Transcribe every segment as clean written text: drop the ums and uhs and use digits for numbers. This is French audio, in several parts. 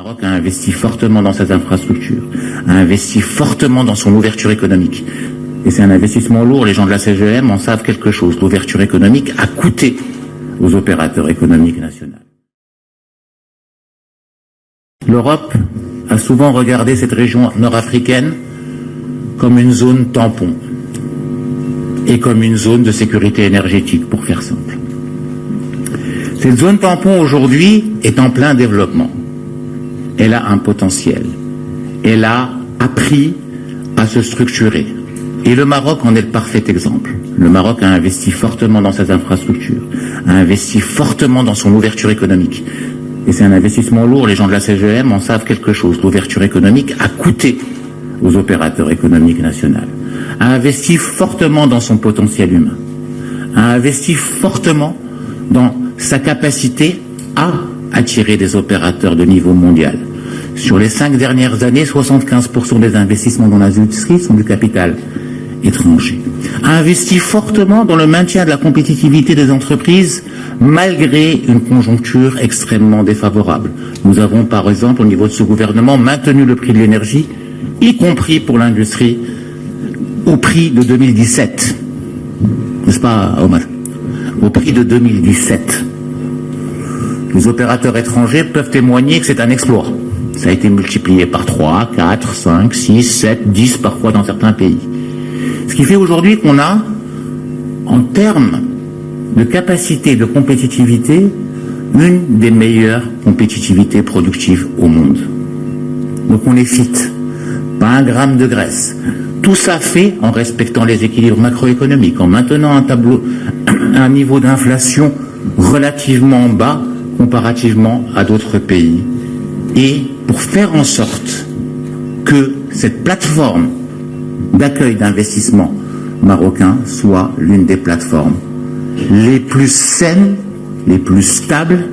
Le Maroc a investi fortement dans ses infrastructures, a investi fortement dans son ouverture économique. Et c'est un investissement lourd, les gens de la CGM en savent quelque chose. L'ouverture économique a coûté aux opérateurs économiques nationaux. L'Europe a souvent regardé cette région nord-africaine comme une zone tampon et comme une zone de sécurité énergétique, pour faire simple. Cette zone tampon aujourd'hui est en plein développement. Elle a un potentiel. Elle a appris à se structurer. Et le Maroc en est le parfait exemple. Le Maroc a investi fortement dans ses infrastructures, a investi fortement dans son ouverture économique. Et c'est un investissement lourd, les gens de la CGM en savent quelque chose. L'ouverture économique a coûté aux opérateurs économiques nationaux, a investi fortement dans son potentiel humain, a investi fortement dans sa capacité à attirer des opérateurs de niveau mondial. Sur les 5 dernières années, 75% des investissements dans l'industrie sont du capital étranger. A investi fortement dans le maintien de la compétitivité des entreprises malgré une conjoncture extrêmement défavorable. Nous avons par exemple au niveau de ce gouvernement maintenu le prix de l'énergie, y compris pour l'industrie, au prix de 2017. N'est-ce pas, Omar? Au prix de 2017. Les opérateurs étrangers peuvent témoigner que c'est un exploit. Ça a été multiplié par 3, 4, 5, 6, 7, 10 parfois dans certains pays. Ce qui fait aujourd'hui qu'on a, en termes de capacité de compétitivité, une des meilleures compétitivités productives au monde. Donc on est fit, pas un gramme de graisse. Tout ça fait en respectant les équilibres macroéconomiques, en maintenant un niveau d'inflation relativement bas comparativement à d'autres pays, et pour faire en sorte que cette plateforme d'accueil d'investissement marocain soit l'une des plateformes les plus saines, les plus stables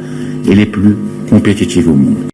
et les plus compétitives au monde.